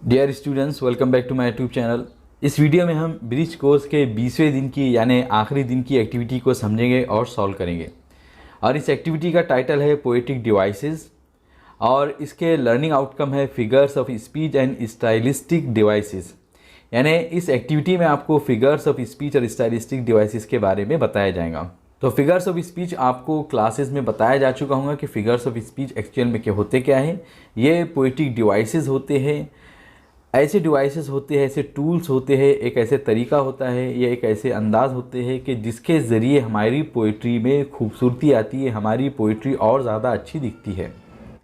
Dear students, welcome back to my YouTube channel. इस video में हम ब्रिज कोर्स के 20वें दिन की यानी आखिरी दिन की एक्टिविटी को समझेंगे और सॉल्व करेंगे। और इस एक्टिविटी का टाइटल है पोएटिक डिवाइसेस और इसके लर्निंग आउटकम है figures of speech and stylistic devices. यानी इस एक्टिविटी में आपको फिगर्स ऑफ स्पीच और स्टाइलिस्टिक डिवाइसेस के बारे में बताया जाएगा। तो फिगर्स ऑफ स्पीच आपको क्लासेस में बताया जा चुका होगा कि फिगर्स ऑफ स्पीच एक्चुअल में क्या होते क्या हैं। ये पोएटिक डिवाइसेस होते हैं, ऐसे डिवाइसेस होते हैं, ऐसे टूल्स होते हैं, एक ऐसे तरीका होता है या एक ऐसे अंदाज़ होते हैं कि जिसके ज़रिए हमारी पोइट्री में खूबसूरती आती है, हमारी पोइट्री और ज़्यादा अच्छी दिखती है।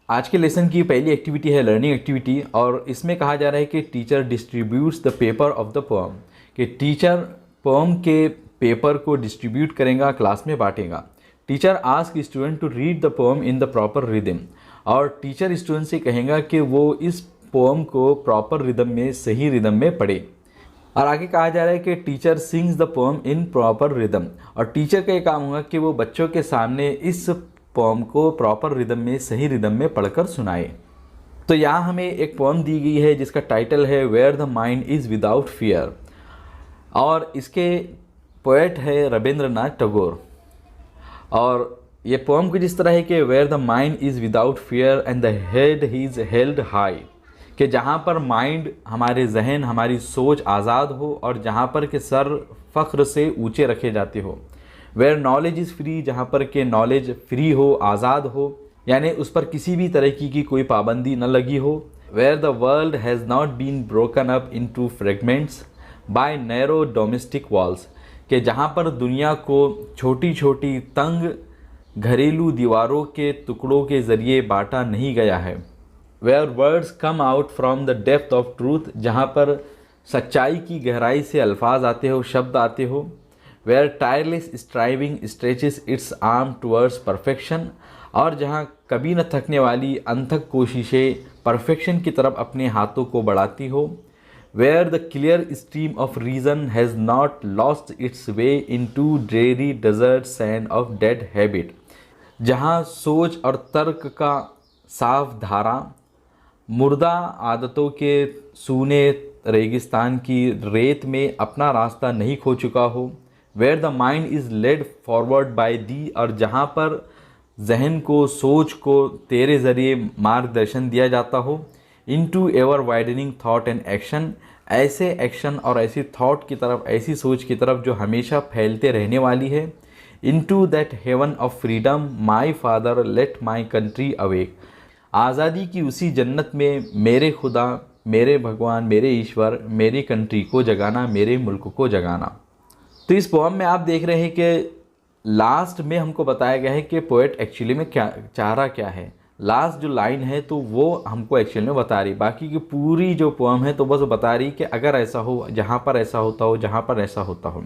आज के लेसन की पहली एक्टिविटी है लर्निंग एक्टिविटी और इसमें कहा जा रहा है कि teacher distributes the paper of the poem, कि टीचर पोएम के पेपर को डिस्ट्रीब्यूट करेगा, क्लास में बांटेगा। Teacher ask student to read the poem in the proper rhythm, और टीचर स्टूडेंट से कहेगा कि वो इस पोएम को प्रॉपर रिदम में, सही रिदम में पढ़े। और आगे कहा जा रहा है कि teacher sings the poem in proper rhythm, और टीचर का ये काम होगा कि वो बच्चों के सामने इस पोएम को प्रॉपर रिदम में, सही रिदम में पढ़कर सुनाए। तो यहाँ हमें एक पोएम दी गई है जिसका टाइटल है where the mind is without fear, और इसके पोएट है रविंद्रनाथ टैगोर। और ये पोएम कुछ इस तरह है कि where the mind is without fear and the head is held high, कि जहाँ पर माइंड, हमारे जहन, हमारी सोच आज़ाद हो और जहाँ पर के सर फ़ख्र से ऊंचे रखे जाते हो। वेयर नॉलेज इज़ फ्री, जहाँ पर के नॉलेज फ्री हो, आज़ाद हो, यानी उस पर किसी भी तरह की कोई पाबंदी न लगी हो। Where the world has not been broken up into fragments by narrow domestic walls, कि जहाँ पर दुनिया को छोटी छोटी तंग घरेलू दीवारों के टुकड़ों के ज़रिए बांटा नहीं गया है। Where words come out from the depth of truth, जहाँ पर सच्चाई की गहराई से अल्फाज आते हो, शब्द आते हो। Where tireless striving stretches its arm towards perfection, और जहाँ कभी न थकने वाली अनथक कोशिशें परफेक्शन की तरफ अपने हाथों को बढ़ाती हो। Where the clear stream of reason has not lost its way into dreary desert sand of dead habit, जहाँ सोच और तर्क का साफ धारा मुर्दा आदतों के सूने रेगिस्तान की रेत में अपना रास्ता नहीं खो चुका हो। Where the mind is led forward by thee, और जहाँ पर जहन को, सोच को तेरे ज़रिए मार्गदर्शन दिया जाता हो। Into ever widening thought and action, ऐसे एक्शन और ऐसी थॉट की तरफ, ऐसी सोच की तरफ जो हमेशा फैलते रहने वाली है। Into that heaven of freedom my father let my country awake, आज़ादी की उसी जन्नत में मेरे खुदा, मेरे भगवान, मेरे ईश्वर, मेरी कंट्री को जगाना, मेरे मुल्क को जगाना। तो इस पोएम में आप देख रहे हैं कि लास्ट में हमको बताया गया है कि पोएट एक्चुअली में क्या चाह रहा क्या है। लास्ट जो लाइन है तो वो हमको एक्चुअल में बता रही, बाकी की पूरी जो पोएम है तो बस बता रही कि अगर ऐसा हो, जहाँ पर ऐसा होता हो, जहाँ पर ऐसा होता हो।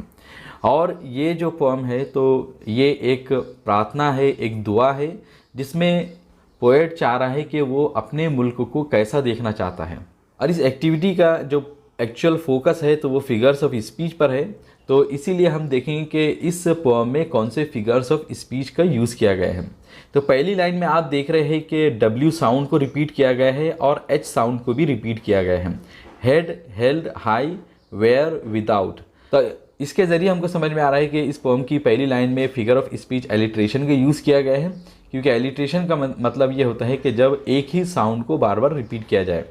और ये जो पोएम है तो ये एक प्रार्थना है, एक दुआ है, जिसमें पोएट चाह रहा है कि वो अपने मुल्क को कैसा देखना चाहता है। और इस एक्टिविटी का जो एक्चुअल फोकस है तो वो फिगर्स ऑफ स्पीच पर है। तो इसीलिए हम देखेंगे कि इस पोएम में कौन से फिगर्स ऑफ स्पीच का यूज़ किया गया है। तो पहली लाइन में आप देख रहे हैं कि W साउंड को रिपीट किया गया है और H साउंड को भी रिपीट किया गया है। Head, held high, where, without. तो इसके ज़रिए हमको समझ में आ रहा है कि इस पोएम की पहली लाइन में फिगर ऑफ स्पीच एलिट्रेशन का यूज़ किया गया है, क्योंकि एलिट्रेशन का मतलब ये होता है कि जब एक ही साउंड को बार बार रिपीट किया जाए।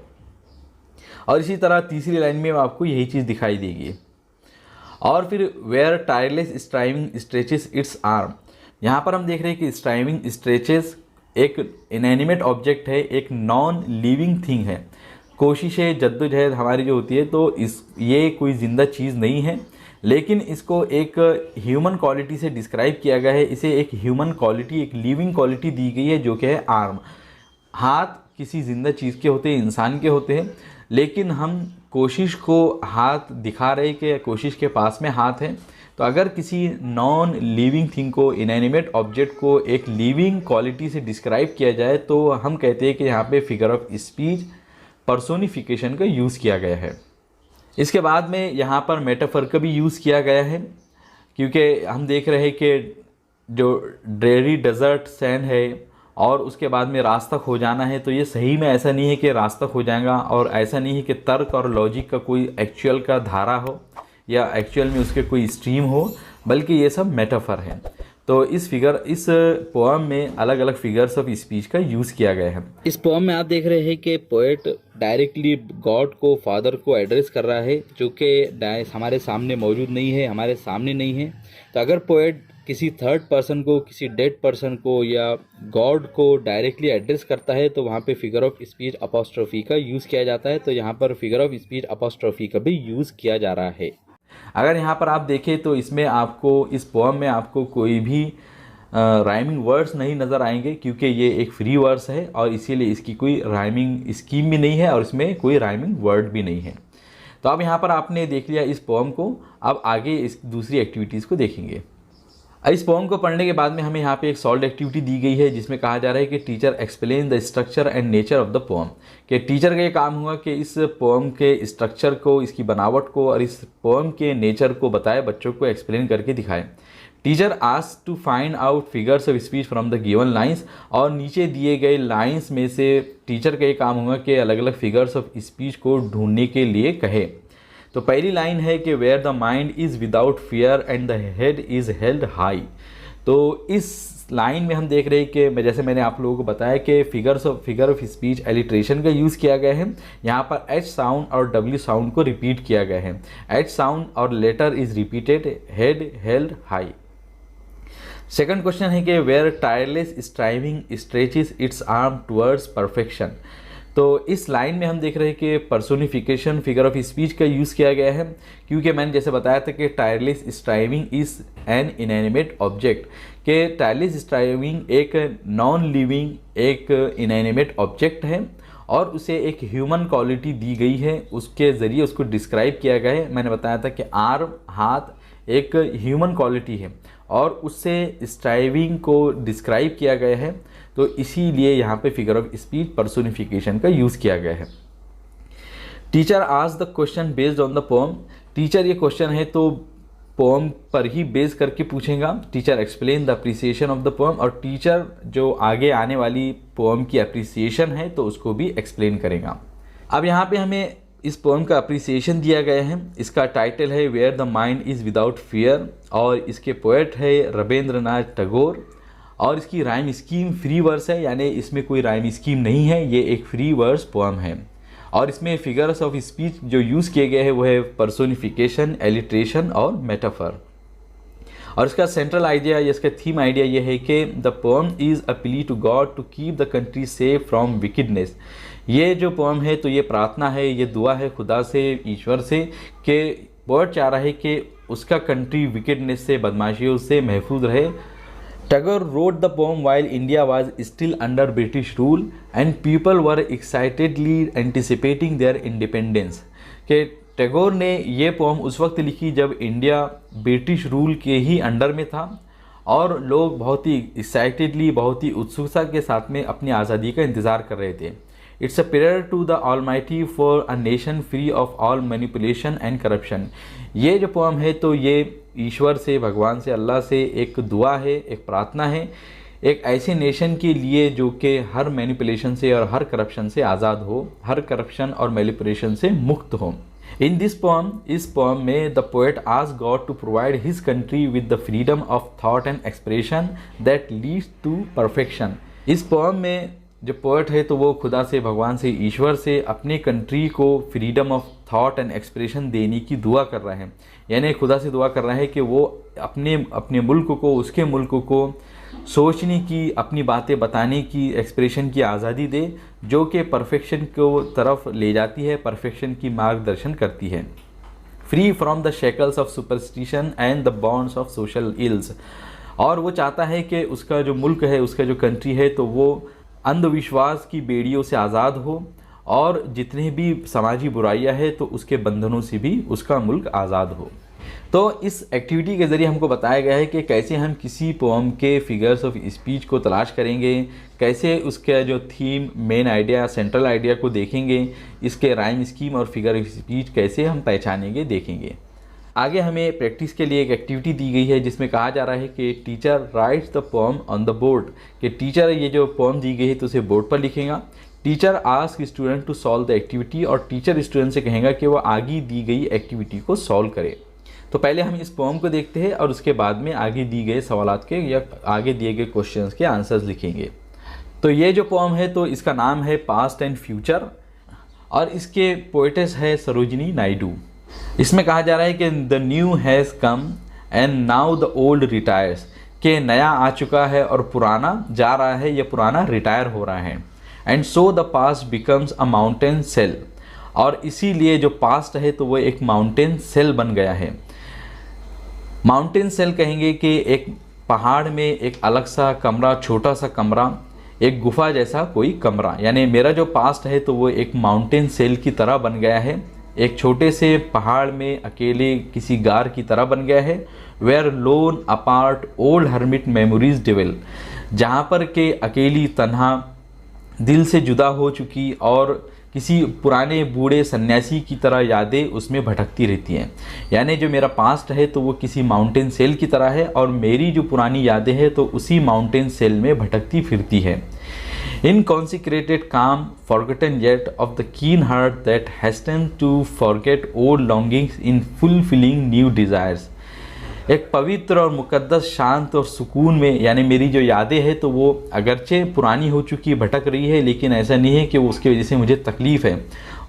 और इसी तरह तीसरी लाइन में आपको यही चीज़ दिखाई देगी। और फिर where tireless striving stretches its arm, यहाँ पर हम देख रहे हैं कि स्ट्राइविंग स्ट्रेचेस एक इनएनिमेट ऑब्जेक्ट है, एक नॉन लिविंग थिंग है। कोशिशें, जद्दोजहद हमारी जो होती है तो ये कोई ज़िंदा चीज़ नहीं है, लेकिन इसको एक ह्यूमन क्वालिटी से डिस्क्राइब किया गया है। इसे एक ह्यूमन क्वालिटी, एक लिविंग क्वालिटी दी गई है जो कि है आर्म। हाथ किसी ज़िंदा चीज़ के होते हैं, इंसान के होते हैं, लेकिन हम कोशिश को हाथ दिखा रहे कि कोशिश के पास में हाथ है। तो अगर किसी नॉन लिविंग थिंग को, इनएनिमेट ऑब्जेक्ट को एक लिविंग क्वालिटी से डिस्क्राइब किया जाए तो हम कहते हैं कि यहाँ पे फिगर ऑफ स्पीच पर्सोनिफिकेशन का यूज़ किया गया है। इसके बाद में यहाँ पर मेटाफर का भी यूज़ किया गया है, क्योंकि हम देख रहे हैं कि जो ड्रेरी डेजर्ट सैंड है और उसके बाद में रास्ता खो जाना है, तो ये सही में ऐसा नहीं है कि रास्ता खो जाएगा, और ऐसा नहीं है कि तर्क और लॉजिक का कोई एक्चुअल का धारा हो या एक्चुअल में उसके कोई स्ट्रीम हो, बल्कि ये सब मेटाफर है। तो इस पोएम में अलग अलग फिगर्स ऑफ स्पीच का यूज़ किया गया है। इस पोएम में आप देख रहे हैं कि पोएट डायरेक्टली गॉड को, फादर को एड्रेस कर रहा है, जो कि हमारे सामने मौजूद नहीं है, हमारे सामने नहीं है। तो अगर पोएट किसी थर्ड पर्सन को, किसी डेड पर्सन को या गॉड को डायरेक्टली एड्रेस करता है तो वहाँ पे फिगर ऑफ स्पीच अपॉस्ट्रोफी का यूज़ किया जाता है। तो यहाँ पर फिगर ऑफ स्पीच अपॉस्ट्रोफी का भी यूज़ किया जा रहा है। अगर यहाँ पर आप देखें तो इसमें आपको, इस पोएम में आपको कोई भी राइमिंग वर्ड्स नहीं नज़र आएंगे, क्योंकि ये एक फ्री वर्स है और इसीलिए इसकी कोई राइमिंग स्कीम भी नहीं है और इसमें कोई राइमिंग वर्ड भी नहीं है। तो अब यहाँ पर आपने देख लिया इस पोएम को, अब आगे इस दूसरी एक्टिविटीज़ को देखेंगे। इस पोएम को पढ़ने के बाद में हमें यहाँ पे एक सॉल्व एक्टिविटी दी गई है, जिसमें कहा जा रहा है कि teacher explain the structure and nature of the poem. कि टीचर का ये काम हुआ कि इस पोएम के स्ट्रक्चर को, इसकी बनावट को और इस पोएम के नेचर को बताए, बच्चों को एक्सप्लेन करके दिखाए। Teacher asked to find out figures of speech from the given lines, और नीचे दिए गए लाइन्स में से टीचर का ये काम हुआ कि अलग अलग फिगर्स ऑफ स्पीच को ढूंढने के लिए कहे। तो पहली लाइन है कि where the mind is without fear and the head is held high. तो इस लाइन में हम देख रहे हैं कि जैसे मैंने आप लोगों को बताया कि फिगर ऑफ स्पीच एलिट्रेशन का यूज़ किया गया है। यहाँ पर एच साउंड और डब्ल्यू साउंड को रिपीट किया गया है। एच साउंड और letter is repeated, head held high. Second question है कि where tireless striving stretches its arm towards perfection. तो इस लाइन में हम देख रहे हैं कि पर्सोनिफिकेशन फिगर ऑफ स्पीच का यूज़ किया गया है, क्योंकि मैंने जैसे बताया था कि tireless striving is an inanimate object. कि टायरलेस स्ट्राइविंग एक नॉन लिविंग, एक इनएनिमेट ऑब्जेक्ट है और उसे एक ह्यूमन क्वालिटी दी गई है, उसके ज़रिए उसको डिस्क्राइब किया गया है। मैंने बताया था कि आर्म, हाथ एक ह्यूमन क्वालिटी है और उससे स्ट्राइविंग को डिस्क्राइब किया गया है, तो इसीलिए यहाँ पे फिगर ऑफ स्पीच पर्सोनिफिकेशन का यूज़ किया गया है। Teacher asked the question based on the poem. Teacher ये क्वेश्चन है तो पोएम पर ही बेस करके पूछेगा। Teacher explain the appreciation of the poem, और टीचर जो आगे आने वाली पोएम की अप्रिसिएशन है तो उसको भी एक्सप्लेन करेगा। अब यहाँ पे हमें इस पोएम का अप्रिसिएशन दिया गया है। इसका टाइटल है where the mind is without fear और इसके पोएट है रविंद्रनाथ टैगोर, और इसकी राइम स्कीम फ्री वर्स है, यानी इसमें कोई राइम स्कीम नहीं है, ये एक फ्री वर्स पोएम है। और इसमें फिगर्स ऑफ स्पीच जो यूज़ किए गए हैं वो है पर्सोनिफिकेशन, एलिट्रेशन और मेटाफर। और इसका सेंट्रल आइडिया या इसका थीम आइडिया ये है कि the poem is a plea to God to keep the country safe from wickedness. ये जो पोएम है तो ये प्रार्थना है, ये दुआ है खुदा से, ईश्वर से, कि पोएट चाह रहा है कि उसका कंट्री विकेडनेस से, बदमाशियों से महफूज रहे। Tagore wrote the poem while India was still under British rule and people were excitedly anticipating their independence। कि टैगोर ने ये पोएम उस वक्त लिखी जब इंडिया ब्रिटिश रूल के ही अंडर में था और लोग बहुत ही एक्साइटेडली, बहुत ही उत्सुकता के साथ में अपनी आज़ादी का इंतज़ार कर रहे थे। It's a prayer to the Almighty for a nation free of all manipulation and corruption. ये जो पोएम है तो ये ईश्वर से, भगवान से, अल्लाह से एक दुआ है, एक प्रार्थना है, एक ऐसे नेशन के लिए जो कि हर मैनिपुलेशन से और हर करप्शन से आज़ाद हो, हर करप्शन और मैनिपुलेशन से मुक्त हो। इन दिस पोएम, इस पोएम में the poet asked God to provide his country with the freedom of thought and expression that leads to perfection. इस पोएम में जो पोएट है तो वो खुदा से, भगवान से, ईश्वर से अपनी कंट्री को freedom of thought and expression देने की दुआ कर रहा है, यानी खुदा से दुआ कर रहा है कि वो अपने मुल्क को, उसके मुल्क को सोचने की, अपनी बातें बताने की, एक्सप्रेशन की आज़ादी दे, जो कि परफेक्शन को तरफ ले जाती है, परफेक्शन की मार्गदर्शन करती है। Free from the shackles of superstition and the bonds of social ills. और वो चाहता है कि उसका जो मुल्क है, उसका जो कंट्री है तो वो अंधविश्वास की बेड़ियों से आज़ाद हो और जितने भी समाजी बुराइयां हैं तो उसके बंधनों से भी उसका मुल्क आज़ाद हो। तो इस एक्टिविटी के ज़रिए हमको बताया गया है कि कैसे हम किसी पोएम के फिगर्स ऑफ स्पीच को तलाश करेंगे, कैसे उसका जो theme, main idea, central idea को देखेंगे, इसके राइम स्कीम और फिगर ऑफ स्पीच कैसे हम पहचानेंगे, देखेंगे। आगे हमें प्रैक्टिस के लिए एक एक्टिविटी दी गई है जिसमें कहा जा रहा है कि teacher rights the pome on the board, कि टीचर ये जो पोम दी गई है तो उसे बोर्ड पर लिखेगा। Teacher ask student to solve the activity, और टीचर स्टूडेंट से कहेगा कि वो आगे दी गई एक्टिविटी को सॉल्व करे। तो पहले हम इस पोम को देखते हैं और उसके बाद में आगे दी गए सवालात के या आगे दिए गए क्वेश्चंस के आंसर्स लिखेंगे। तो ये जो पोम है तो इसका नाम है पास्ट एंड फ्यूचर, और इसके पोएटेस है सरोजिनी नायडू। इसमें कहा जा रहा है कि the new has come and now the old retires, के नया आ चुका है और पुराना जा रहा है या पुराना रिटायर हो रहा है। And so the past becomes a mountain cell, और इसीलिए जो पास्ट है तो वो एक माउंटेन सेल बन गया है। माउंटेन सेल कहेंगे कि एक पहाड़ में एक अलग सा कमरा, छोटा सा कमरा, एक गुफा जैसा कोई कमरा, यानी मेरा जो पास्ट है तो वो एक माउंटेन सेल की तरह बन गया है, एक छोटे से पहाड़ में अकेले किसी गार की तरह बन गया है। Where lone apart old hermit memories dwell, जहाँ पर के अकेली तन्हा दिल से जुदा हो चुकी और किसी पुराने बूढ़े सन्यासी की तरह यादें उसमें भटकती रहती हैं। यानी जो मेरा पास्ट है तो वो किसी माउंटेन सेल की तरह है और मेरी जो पुरानी यादें हैं तो उसी माउंटेन सेल में भटकती फिरती है। Inconsecrated calm, forgotten yet of the keen heart that hastens to forget old longings in fulfilling new desires। एक पवित्र और मुकद्दस शांत और सुकून में, यानी मेरी जो यादें हैं तो वो अगरचे पुरानी हो चुकी भटक रही है, लेकिन ऐसा नहीं है कि वो उसकी वजह से मुझे तकलीफ़ है।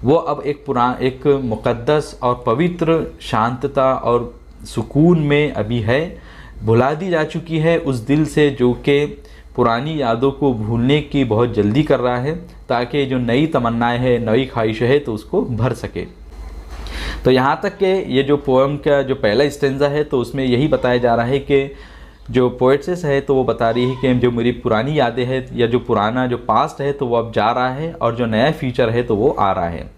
वो अब एक मुकद्दस और पवित्र शांतता और सुकून में अभी है, भुला दी जा चुकी है उस दिल से जो कि पुरानी यादों को भूलने की बहुत जल्दी कर रहा है, ताकि जो नई तमन्नाएं हैं, नई ख्वाहिशें हैं तो उसको भर सके। तो यहाँ तक कि ये जो पोएम का जो पहला स्टेंजा है तो उसमें यही बताया जा रहा है कि जो पोएट्स है तो वो बता रही है कि जो मेरी पुरानी यादें हैं या जो पुराना जो पास्ट है तो वो अब जा रहा है और जो नया फ्यूचर है तो वो आ रहा है,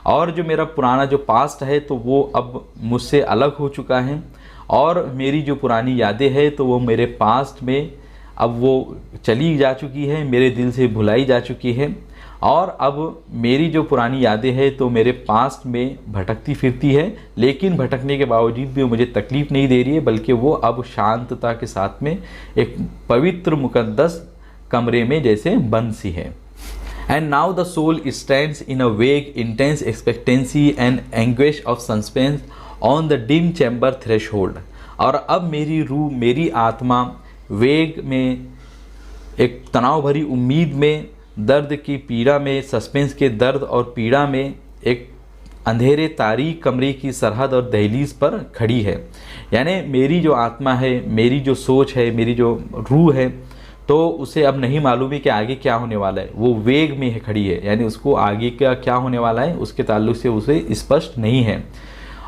और जो मेरा पुराना जो पास्ट है तो वो अब मुझसे अलग हो चुका है, और मेरी जो पुरानी यादें हैं तो वो मेरे पास्ट में अब वो चली जा चुकी है, मेरे दिल से भुलाई जा चुकी है, और अब मेरी जो पुरानी यादें हैं तो मेरे पास्ट में भटकती फिरती है, लेकिन भटकने के बावजूद भी वो मुझे तकलीफ़ नहीं दे रही है, बल्कि वो अब शांतता के साथ में एक पवित्र मुकद्दस कमरे में जैसे बंद सी है। And now the soul stands in a vague intense expectancy and anguish of suspense on the dim chamber threshold, और अब मेरी रूह, मेरी आत्मा वेग में, एक तनाव भरी उम्मीद में, दर्द की पीड़ा में, सस्पेंस के दर्द और पीड़ा में एक अंधेरे तारीक कमरे की सरहद और दहलीज पर खड़ी है। यानी मेरी जो आत्मा है, मेरी जो सोच है, मेरी जो रूह है, तो उसे अब नहीं मालूम है कि आगे क्या होने वाला है। वो वेग में है खड़ी है, यानी उसको आगे का क्या होने वाला है उसके ताल्लुक से उसे स्पष्ट नहीं है,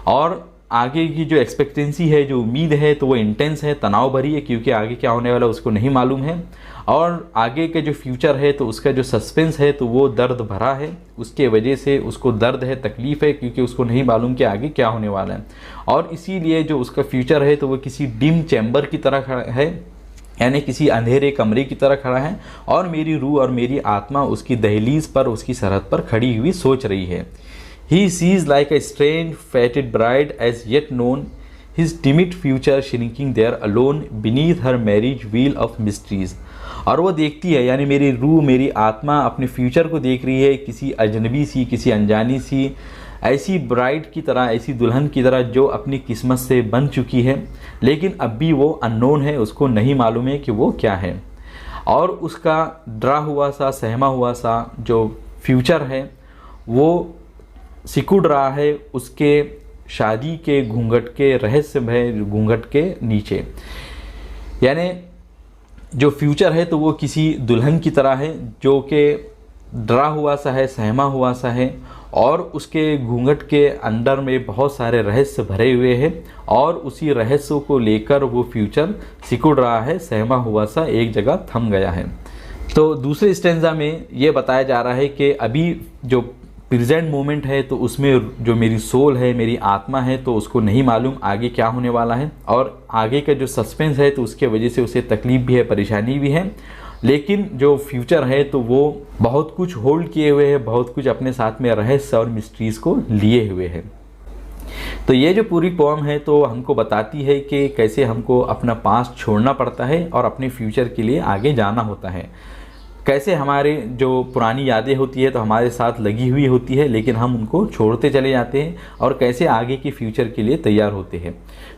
और आगे की जो एक्सपेक्टेंसी है, जो उम्मीद है तो वो इंटेंस है, तनाव भरी है, क्योंकि आगे क्या होने वाला है उसको नहीं मालूम है, और आगे के जो फ्यूचर है तो उसका जो सस्पेंस है तो वो दर्द भरा है, उसके वजह से उसको दर्द है, तकलीफ़ है, क्योंकि उसको नहीं मालूम कि आगे क्या होने वाला है। और इसीलिए जो उसका फ्यूचर है तो वो किसी डिम चैम्बर की तरह खड़ा है, यानी किसी अंधेरे कमरे की तरह खड़ा है, और मेरी रूह और मेरी आत्मा उसकी दहलीज पर, उसकी सरहद पर खड़ी हुई सोच रही है। He sees like a strange fated bride as yet known, his timid future shrinking there alone beneath her marriage wheel of mysteries। और वो देखती है, यानी मेरी रूह, मेरी आत्मा अपने फ्यूचर को देख रही है किसी अजनबी सी, किसी अनजानी सी ऐसी ब्राइड की तरह, ऐसी दुल्हन की तरह जो अपनी किस्मत से बन चुकी है, लेकिन अब भी वो अननोन है, उसको नहीं मालूम है कि वो क्या है, और उसका डरा हुआ सा, सहमा हुआ सा जो फ्यूचर है वो सिकुड़ रहा है उसके शादी के घूंघट के, रहस्यमय घूंघट के नीचे। यानी जो फ्यूचर है तो वो किसी दुल्हन की तरह है जो कि डरा हुआ सा है, सहमा हुआ सा है, और उसके घूंघट के अंदर में बहुत सारे रहस्य भरे हुए हैं, और उसी रहस्यों को लेकर वो फ्यूचर सिकुड़ रहा है, सहमा हुआ सा एक जगह थम गया है। तो दूसरे स्टेंजा में ये बताया जा रहा है कि अभी जो प्रेजेंट मोमेंट है तो उसमें जो मेरी सोल है, मेरी आत्मा है, तो उसको नहीं मालूम आगे क्या होने वाला है, और आगे का जो सस्पेंस है तो उसके वजह से उसे तकलीफ़ भी है, परेशानी भी है, लेकिन जो फ्यूचर है तो वो बहुत कुछ होल्ड किए हुए है, बहुत कुछ अपने साथ में रहस्य और मिस्ट्रीज़ को लिए हुए है। तो ये जो पूरी पोएम है तो हमको बताती है कि कैसे हमको अपना पास्ट छोड़ना पड़ता है और अपने फ्यूचर के लिए आगे जाना होता है। कैसे हमारे जो पुरानी यादें होती है तो हमारे साथ लगी हुई होती है, लेकिन हम उनको छोड़ते चले जाते हैं, और कैसे आगे के फ्यूचर के लिए तैयार होते हैं।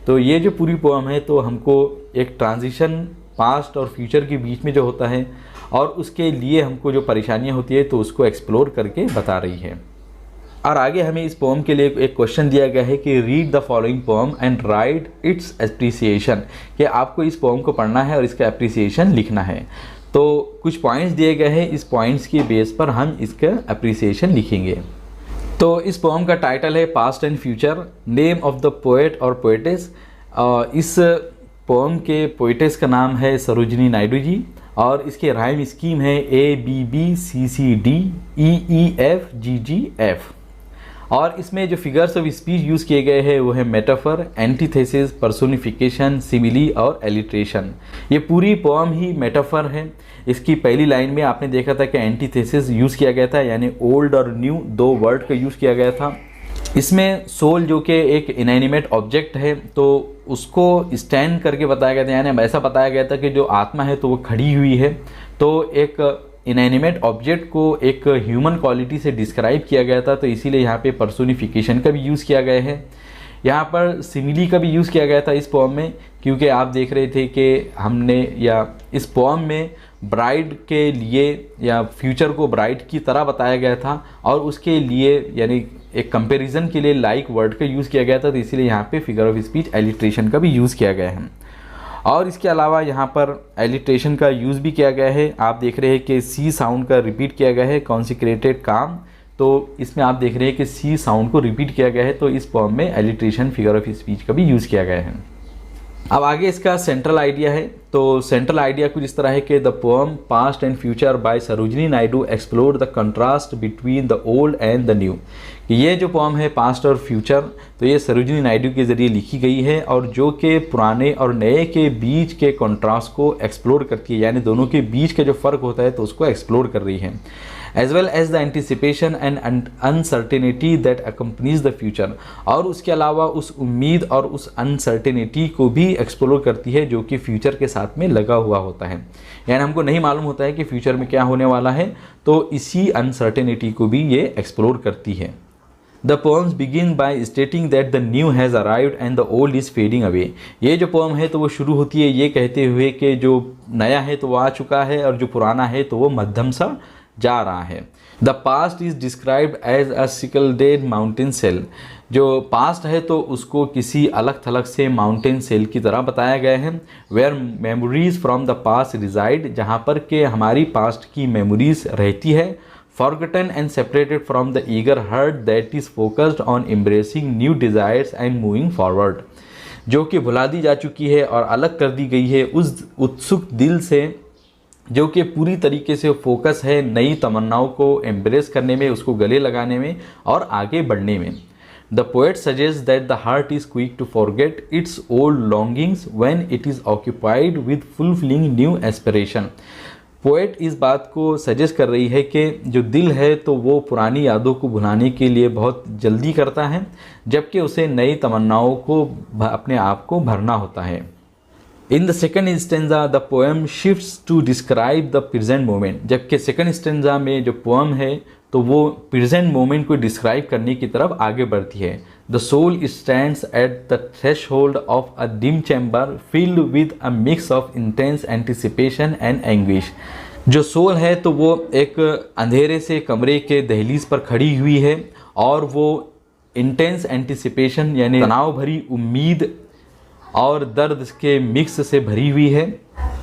तो ये जो पूरी पोएम है तो हमको एक ट्रांजिशन पास्ट और फ्यूचर के बीच में जो होता है और उसके लिए हमको जो परेशानियाँ होती है तो उसको एक्सप्लोर करके बता रही है। और आगे हमें इस पोएम के लिए एक क्वेश्चन दिया गया है कि read the following poem and right it's appreciation, कि आपको इस पोएम को पढ़ना है और इसका एप्रिसिएशन लिखना है। तो कुछ पॉइंट्स दिए गए हैं, इस पॉइंट्स के बेस पर हम इसका एप्रिसिएशन लिखेंगे। तो इस पोएम का टाइटल है past and future, name of the poet और पोएटेस। इस पोएम के पोएटेस का नाम है सरोजिनी नायडू जी, और इसके राइम स्कीम है ABBCCD EEFGGF। और इसमें जो फिगर्स ऑफ स्पीच यूज़ किए गए हैं वो है मेटाफर, एंटीथेसिस, पर्सोनिफिकेशन, सिमिली और एलिट्रेशन। ये पूरी पोएम ही मेटाफर है। इसकी पहली लाइन में आपने देखा था कि एंटीथेसिस यूज़ किया गया था, यानी ओल्ड और न्यू दो वर्ड का यूज़ किया गया था। इसमें सोल जो कि एक इनएनिमेट ऑब्जेक्ट है तो उसको स्टैंड करके बताया गया था, यानी ऐसा बताया गया था कि जो आत्मा है तो वो खड़ी हुई है। तो एक इनएनिमेट ऑब्जेक्ट को एक ह्यूमन क्वालिटी से डिस्क्राइब किया गया था, तो इसीलिए यहाँ पे पर्सोनिफिकेशन का भी यूज़ किया गया है। यहाँ पर सिमिली का भी यूज़ किया गया था इस पोएम में, क्योंकि आप देख रहे थे कि हमने या इस पोएम में ब्राइड के लिए या फ्यूचर को ब्राइड की तरह बताया गया था, और उसके लिए यानी एक कंपैरिजन के लिए लाइक वर्ड का यूज़ किया गया था, तो इसीलिए यहाँ पे फिगर ऑफ स्पीच एलिट्रेशन का भी यूज़ किया गया है। और इसके अलावा यहाँ पर एलिट्रेशन का यूज़ भी किया गया है। आप देख रहे हैं कि सी साउंड का रिपीट किया गया है, कॉन्सिक्रेटेड काम, तो इसमें आप देख रहे हैं कि सी साउंड को रिपीट किया गया है, तो इस पोएम में एलिट्रेशन फिगर ऑफ स्पीच का भी यूज़ किया गया है। अब आगे इसका सेंट्रल आइडिया है। तो सेंट्रल आइडिया कुछ इस तरह है कि the poem past and future by Sarojini Naidu explore the contrast between the old and the new. ये जो पोएम है पास्ट और फ्यूचर, तो ये सरोजिनी नायडू के ज़रिए लिखी गई है, और जो कि पुराने और नए के बीच के कंट्रास्ट को एक्सप्लोर करती है, यानी दोनों के बीच का जो फ़र्क होता है तो उसको एक्सप्लोर कर रही है। As well as the anticipation and uncertainty that accompanies the future, और उसके अलावा उस उम्मीद और उस अनसर्टेनिटी को भी एक्सप्लोर करती है जो कि फ्यूचर के साथ में लगा हुआ होता है, यानी हमको नहीं मालूम होता है कि फ्यूचर में क्या होने वाला है, तो इसी अनसर्टेनिटी को भी ये एक्सप्लोर करती है। The poems begin by stating that the new has arrived and the old is fading away. ये जो पोएम है तो वो शुरू होती है ये कहते हुए कि जो नया है तो वो आ चुका है, और जो पुराना है तो वो मध्यम सा जा रहा है। The past is described as a secluded mountain cell. जो पास्ट है तो उसको किसी अलग थलग से माउंटेन सेल की तरह बताया गया है। Where memories from the past resided, जहाँ पर के हमारी पास्ट की मेमोरीज रहती है। Forgotten and separated from the eager heart that is focused on embracing new desires and moving forward, जो कि भुला दी जा चुकी है और अलग कर दी गई है उस उत्सुक दिल से जो कि पूरी तरीके से फोकस है नई तमन्नाओं को एम्ब्रेस करने में, उसको गले लगाने में और आगे बढ़ने में। The poet suggests that the heart is quick to forget its old longings when it is occupied with fulfilling new aspiration। Poet इस बात को सजेस्ट कर रही है कि जो दिल है तो वो पुरानी यादों को भुलाने के लिए बहुत जल्दी करता है, जबकि उसे नई तमन्नाओं को अपने आप को भरना होता है। In the second stanza the poem shifts to describe the present moment, जबकि सेकेंड स्टेंजा में जो पोएम है तो वो प्रेजेंट मोमेंट को डिस्क्राइब करने की तरफ आगे बढ़ती है। The soul stands at the threshold of a dim chamber filled with a mix of intense anticipation and anguish. जो सोल है तो वो एक अंधेरे से कमरे के दहलीज पर खड़ी हुई है, और वो इंटेंस एंटिसिपेशन यानी तनाव भरी उम्मीद और दर्द के मिक्स से भरी हुई है।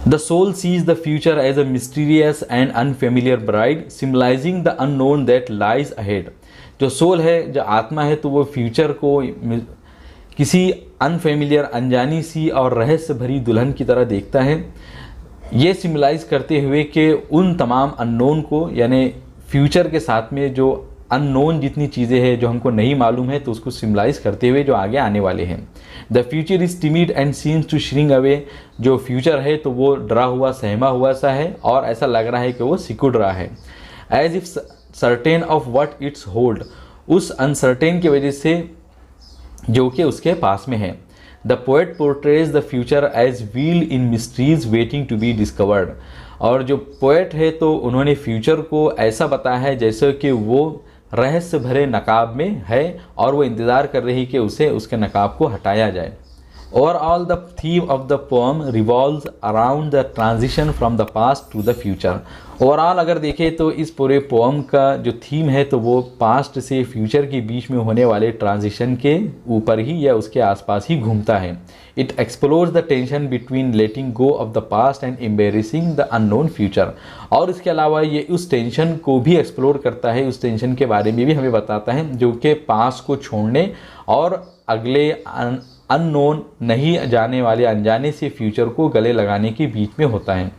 The soul sees the future as a mysterious and unfamiliar bride, symbolizing the unknown that lies ahead। जो सोल है, जो आत्मा है, तो वो फ्यूचर को किसी अनफेमिलियर, अनजानी सी और रहस्य भरी दुल्हन की तरह देखता है, ये सिम्बलाइज करते हुए कि उन तमाम अननोन को, यानी फ्यूचर के साथ में जो अननोन जितनी चीज़ें हैं जो हमको नहीं मालूम है तो उसको सिम्बलाइज करते हुए जो आगे आने वाले हैं। The future is timid and seems to shrink away. जो फ्यूचर है तो वो डरा हुआ, सहमा हुआ सा है, और ऐसा लग रहा है कि वो सिकुड़ रहा है। As if certain of what its hold, उस अनसर्टेन की वजह से जो कि उसके पास में है। The poet portrays the future as veiled in mysteries waiting to be discovered. और जो पोएट है तो उन्होंने फ्यूचर को ऐसा बताया है जैसे कि वो रहस्य भरे नकाब में है और वो इंतज़ार कर रही कि उसे उसके नकाब को हटाया जाए। Overall the theme of the poem revolves around the transition from the past to the future. Overall अगर देखें तो इस पूरे पोम का जो थीम है तो वो पास्ट से फ्यूचर के बीच में होने वाले ट्रांजिशन के ऊपर ही या उसके आसपास ही घूमता है। It explores the tension between letting go of the past and embarrassing the unknown future. और इसके अलावा ये उस टेंशन को भी एक्सप्लोर करता है, उस टेंशन के बारे में भी हमें बताता है जो कि पास्ट को छोड़ने और अगले अननोन नहीं जाने वाले अनजाने से फ्यूचर को गले लगाने के बीच में होता है।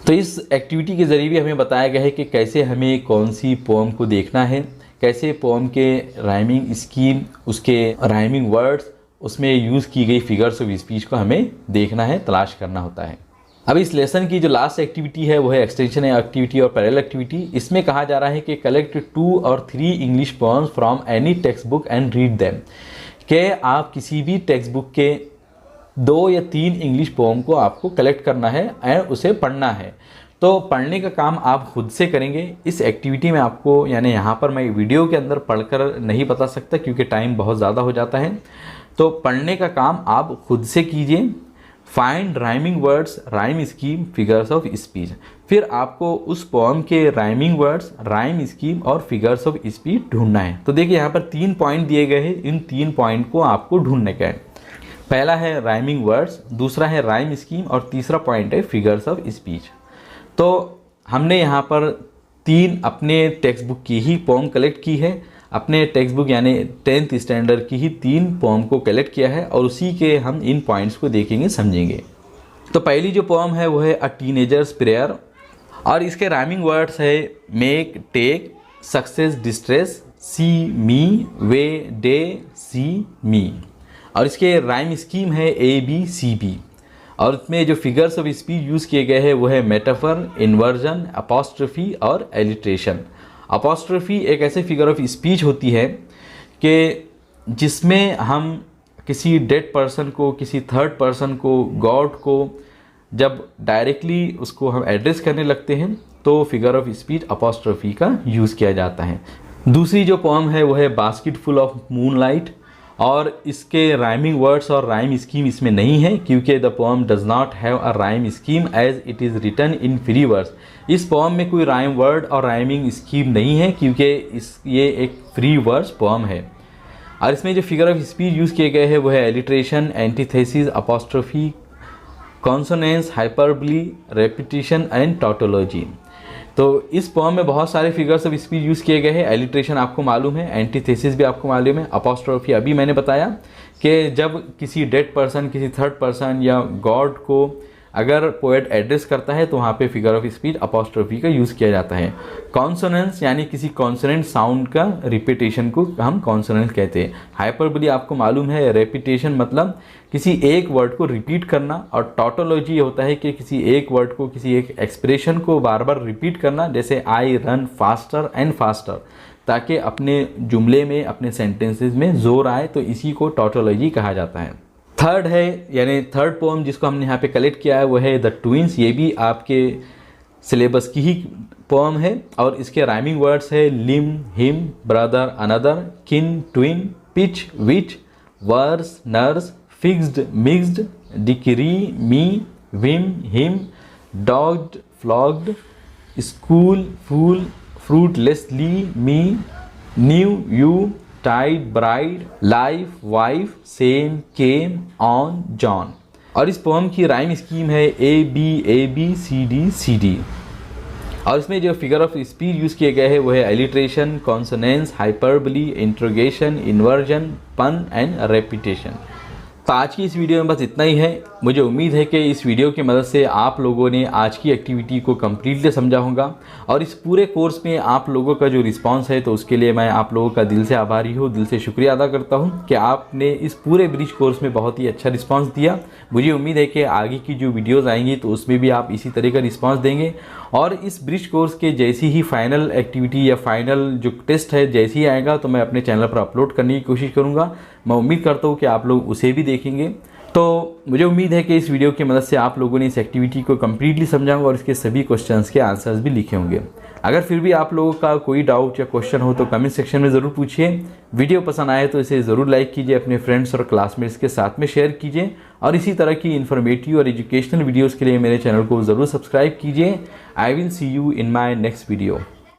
तो इस एक्टिविटी के ज़रिए भी हमें बताया गया है कि कैसे हमें कौन सी पोम को देखना है, कैसे पोम के राइमिंग स्कीम, उसके राइमिंग वर्ड्स, उसमें यूज़ की गई फिगर्स ऑफ स्पीच को हमें देखना है, तलाश करना होता है। अब इस लेसन की जो लास्ट एक्टिविटी है वो है एक्सटेंशन एक्टिविटी और पैरेलल एक्टिविटी। इसमें कहा जा रहा है कि कलेक्ट 2 और 3 English poems from any text book and read them. कि आप किसी भी टेक्स्ट बुक के 2 या 3 इंग्लिश पोम को आपको कलेक्ट करना है एंड उसे पढ़ना है। तो पढ़ने का काम आप खुद से करेंगे। इस एक्टिविटी में आपको यानी यहाँ पर मैं वीडियो के अंदर पढ़कर नहीं बता सकता क्योंकि टाइम बहुत ज़्यादा हो जाता है। तो पढ़ने का काम आप खुद से कीजिए। Find rhyming words, rhyme scheme, figures of speech. फिर आपको उस पोम के राइमिंग वर्ड्स, राइम स्कीम और फिगर्स ऑफ स्पीच ढूंढना है। तो देखिए यहाँ पर 3 पॉइंट दिए गए हैं, इन 3 पॉइंट को आपको ढूंढने का है। पहला है राइमिंग वर्ड्स, दूसरा है राइम स्कीम और तीसरा पॉइंट है फिगर्स ऑफ स्पीच। तो हमने यहाँ पर 3 अपने टेक्स्ट बुक की ही पोम कलेक्ट की है, अपने टेक्स्ट बुक यानी 10th स्टैंडर्ड की ही 3 पोम को कलेक्ट किया है और उसी के हम इन पॉइंट्स को देखेंगे, समझेंगे। तो पहली जो पोम है वो है अ टीनेजर्स प्रेयर और इसके राइमिंग वर्ड्स है मेक, टेक, सक्सेस, डिस्ट्रेस, सी, मी, वे, डे, सी, मी। और इसके राइम स्कीम है ABCB और इसमें जो फिगर्स ऑफ स्पीच यूज़ किए गए हैं वो है मेटाफर, इन्वर्जन, अपॉस्ट्रोफी और एलिट्रेशन। अपॉस्ट्रोफी एक ऐसे फिगर ऑफ स्पीच होती है कि जिसमें हम किसी डेड पर्सन को, किसी थर्ड पर्सन को, गॉड को जब डायरेक्टली उसको हम एड्रेस करने लगते हैं तो फिगर ऑफ स्पीच अपॉस्ट्रोफी का यूज़ किया जाता है। दूसरी जो पोम है वो है बास्केट फुल ऑफ मूनलाइट और इसके राइमिंग वर्ड्स और राइम स्कीम इसमें नहीं है क्योंकि the poem does not have a rhyme scheme as it is written in free words. इस पोम में कोई राइम वर्ड और राइमिंग स्कीम नहीं है क्योंकि ये एक फ्री वर्ड्स पोम है। और इसमें जो फिगर ऑफ स्पीच यूज़ किए गए हैं वो है alliteration, antithesis, apostrophe, consonance, hyperbole, repetition and tautology. तो इस पोम में बहुत सारे फिगर्स ऑफ स्पीच यूज़ किए गए हैं। एलिट्रेशन आपको मालूम है, एंटीथेसिस भी आपको मालूम है, अपॉस्ट्रोफी अभी मैंने बताया कि जब किसी डेड पर्सन, किसी थर्ड पर्सन या गॉड को अगर पोएट एड्रेस करता है तो वहाँ पे फिगर ऑफ स्पीच अपॉस्ट्रोफी का यूज़ किया जाता है। कॉन्सोनेंस यानी किसी कॉन्सोनेंट साउंड का रिपीटेशन को हम कॉन्सोनेंस कहते हैं। हाइपरबली आपको मालूम है, रेपिटेशन मतलब किसी एक वर्ड को रिपीट करना और टॉटोलॉजी होता है कि किसी एक वर्ड को, किसी एक एक्सप्रेशन को बार बार रिपीट करना, जैसे I run faster and faster, ताकि अपने जुमले में, अपने सेंटेंसेस में जोर आए, तो इसी को टॉटोलॉजी कहा जाता है। थर्ड है यानी थर्ड पोम जिसको हमने यहाँ पे कलेक्ट किया है वो है द ट्विंस। ये भी आपके सिलेबस की ही पोम है और इसके राइमिंग वर्ड्स है limb, him, brother, another, kin, twin, pitch, which, verse, nurse, fixed, mixed, decree, me, whim, him, dogged, flogged, school, fool, fruitlessly, me, new, you, tide, bride, life, wife, same, came, on, John. और इस pome की rhyme scheme है ABCD और इसमें जो figure of speech use किए गए हैं वो है alliteration, consonance, hyperbole, interrogation, inversion, पन एंड रेपिटेशन। तो आज की इस वीडियो में बस इतना ही है। मुझे उम्मीद है कि इस वीडियो की मदद से आप लोगों ने आज की एक्टिविटी को कम्प्लीटली समझा होगा और इस पूरे कोर्स में आप लोगों का जो रिस्पांस है तो उसके लिए मैं आप लोगों का दिल से आभारी हूँ, दिल से शुक्रिया अदा करता हूँ कि आपने इस पूरे ब्रिज कोर्स में बहुत ही अच्छा रिस्पांस दिया। मुझे उम्मीद है कि आगे की जो वीडियोज़ आएंगी तो उसमें भी आप इसी तरह का रिस्पांस देंगे और इस ब्रिज कोर्स के जैसी ही फाइनल एक्टिविटी या फाइनल जो टेस्ट है जैसे ही आएगा तो मैं अपने चैनल पर अपलोड करने की कोशिश करूँगा। मैं उम्मीद करता हूँ कि आप लोग उसे भी देखेंगे। तो मुझे उम्मीद है कि इस वीडियो की मदद से आप लोगों ने इस एक्टिविटी को कम्प्लीटली समझा होगा और इसके सभी क्वेश्चंस के आंसर्स भी लिखे होंगे। अगर फिर भी आप लोगों का कोई डाउट या क्वेश्चन हो तो कमेंट सेक्शन में ज़रूर पूछिए। वीडियो पसंद आए तो इसे ज़रूर लाइक कीजिए, अपने फ्रेंड्स और क्लासमेट्स के साथ में शेयर कीजिए और इसी तरह की इन्फॉर्मेटिव और एजुकेशनल वीडियोज़ के लिए मेरे चैनल को ज़रूर सब्सक्राइब कीजिए। I will see you in my next video.